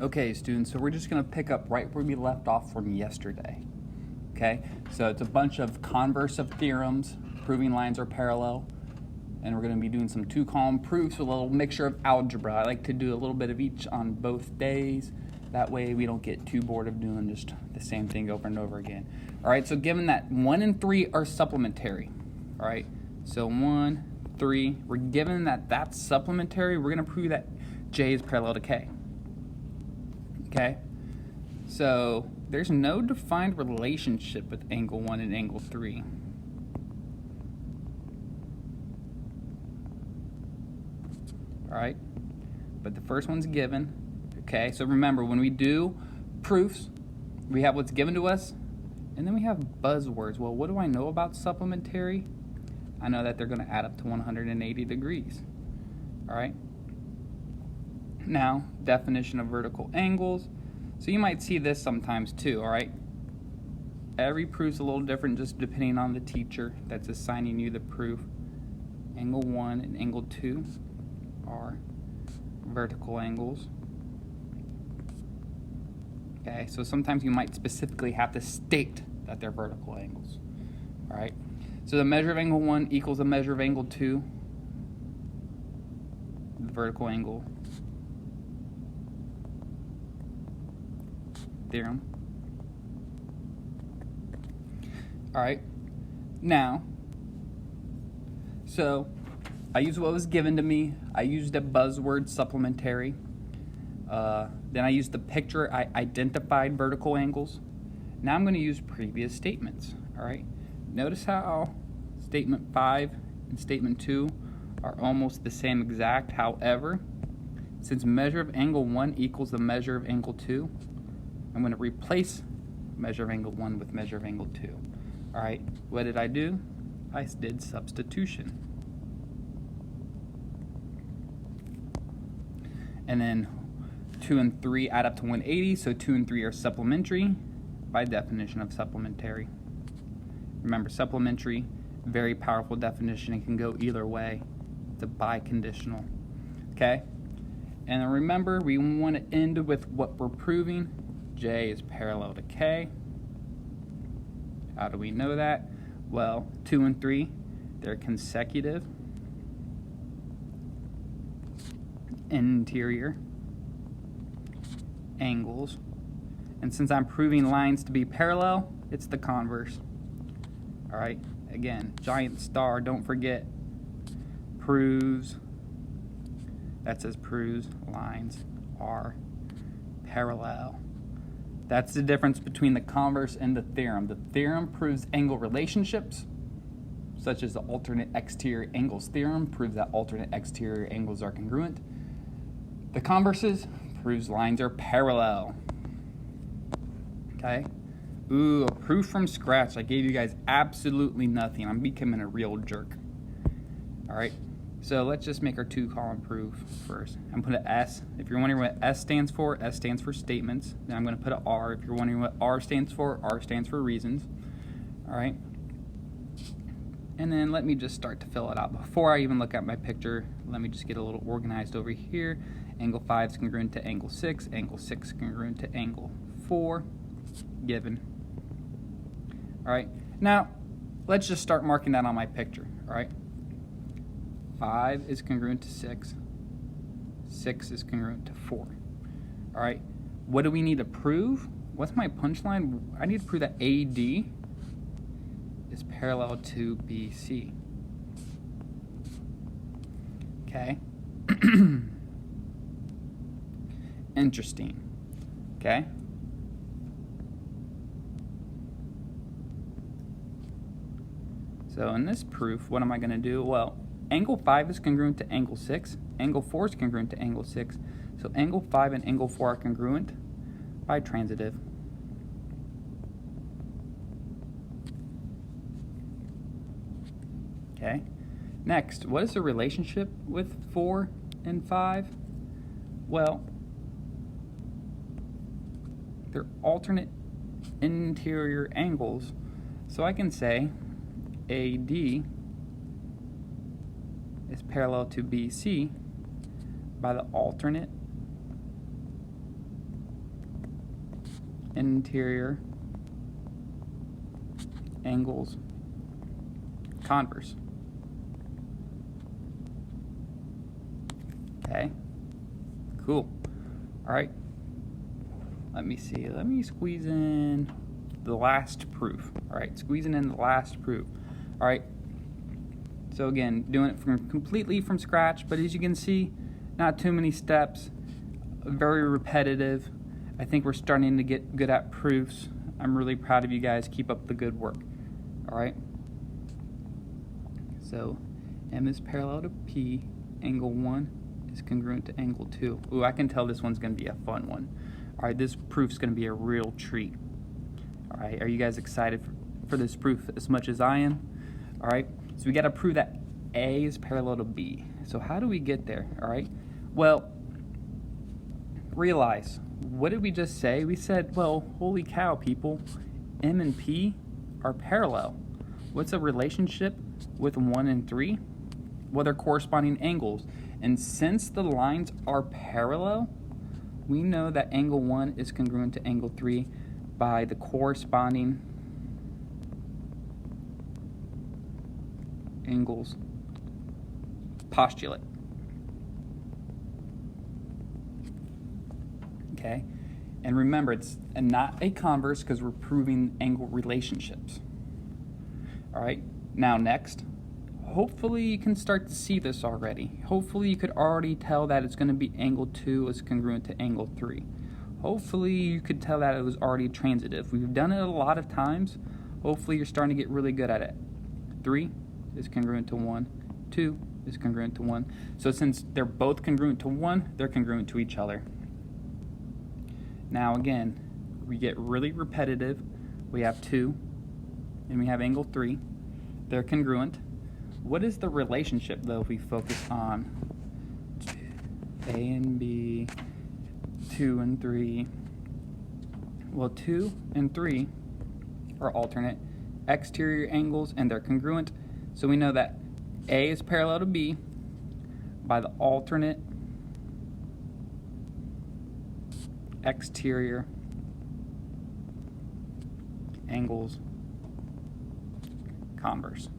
Okay, students, so we're just going to pick up right where we left off from yesterday. Okay, so it's a bunch of converse of theorems, proving lines are parallel, and we're going to be doing some two-column proofs with a little mixture of algebra. I like to do a little bit of each on both days. That way we don't get too bored of doing just the same thing over and over again. All right, so given that 1 and 3 are supplementary, all right, so 1, 3, we're given that that's supplementary, we're going to prove that J is parallel to K. Okay, so there's no defined relationship with angle 1 and angle 3. All right, but the first one's given. Okay, so remember, when we do proofs, we have what's given to us, and then we have buzzwords. Well, what do I know about supplementary? I know that they're going to add up to 180 degrees. All right. Now, definition of vertical angles. So you might see this sometimes too, all right? Every proof's a little different just depending on the teacher that's assigning you the proof. Angle 1 and angle 2 are vertical angles. Okay, so sometimes you might specifically have to state that they're vertical angles, all right? So the measure of angle 1 equals the measure of angle 2, the vertical angle theorem. All right, now, so I used what was given to me. I used a buzzword supplementary. Then I used the picture. I identified vertical angles. Now I'm going to use previous statements. All right, notice how statement 5 and statement 2 are almost the same exact. However, since measure of angle 1 equals the measure of angle 2, I'm going to replace measure of angle 1 with measure of angle 2. All right, what did I do? I did substitution. And then 2 and 3 add up to 180, so 2 and 3 are supplementary by definition of supplementary. Remember, supplementary, very powerful definition. It can go either way. It's a biconditional. Okay? And then remember, we want to end with what we're proving. J is parallel to K. How do we know that? Well, 2 and 3, they're consecutive. Interior angles. And since I'm proving lines to be parallel, it's the converse. All right, again, giant star, don't forget, proves, that says proves lines are parallel. That's the difference between the converse and the theorem. The theorem proves angle relationships, such as the alternate exterior angles theorem proves that alternate exterior angles are congruent. The converses proves lines are parallel. Okay? Ooh, a proof from scratch. I gave you guys absolutely nothing. I'm becoming a real jerk. All right? So let's just make our two-column proof first. I'm going to put an S. If you're wondering what S stands for statements. Then I'm going to put an R. If you're wondering what R stands for reasons. All right? And then let me just start to fill it out. Before I even look at my picture, let me just get a little organized over here. Angle 5 is congruent to angle 6. Angle 6 is congruent to angle 4. Given. All right. Now, let's just start marking that on my picture. All right. 5 is congruent to 6. 6 is congruent to 4. All right. What do we need to prove? What's my punchline? I need to prove that AD is parallel to BC. Okay. Interesting. Okay. So in this proof, what am I going to do? Well, angle 5 is congruent to angle 6. Angle 4 is congruent to angle 6. So angle 5 and angle 4 are congruent by transitive. Okay. Next, what is the relationship with 4 and 5? Well, they're alternate interior angles. So I can say AD is parallel to BC by the alternate interior angles converse. Okay, cool. All right, let me see. Let me squeeze in the last proof. All right, squeezing in the last proof. All right, so again, doing it completely from scratch, but as you can see, not too many steps, very repetitive. I think we're starting to get good at proofs. I'm really proud of you guys. Keep up the good work. All right, so M is parallel to P, angle 1 is congruent to angle 2. Ooh, I can tell this one's going to be a fun one. All right, this proof's going to be a real treat. All right, are you guys excited for this proof as much as I am? All right, so we got to prove that A is parallel to B. So how do we get there? All right, well, realize, what did we just say? We said, well, holy cow, people, M and P are parallel. What's a relationship with 1 and 3? Well, they're corresponding angles. And since the lines are parallel, we know that angle 1 is congruent to angle 3 by the corresponding angles postulate. Okay? And remember, it's not a converse because we're proving angle relationships. All right? Now, next, hopefully you can start to see this already. Hopefully you could already tell that it's going to be angle 2 is congruent to angle 3. Hopefully you could tell that it was already transitive. We've done it a lot of times. Hopefully you're starting to get really good at it. 3 is congruent to 1. 2 is congruent to 1. So since they're both congruent to 1, they're congruent to each other. Now again, we get really repetitive. We have 2 and we have angle 3. They're congruent. What is the relationship, though, if we focus on A and B, 2 and 3? Well, 2 and 3 are alternate exterior angles, and they're congruent. So we know that A is parallel to B by the alternate exterior angles converse.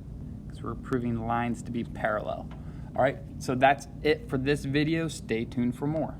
We're proving lines to be parallel. All right, so that's it for this video. Stay tuned for more.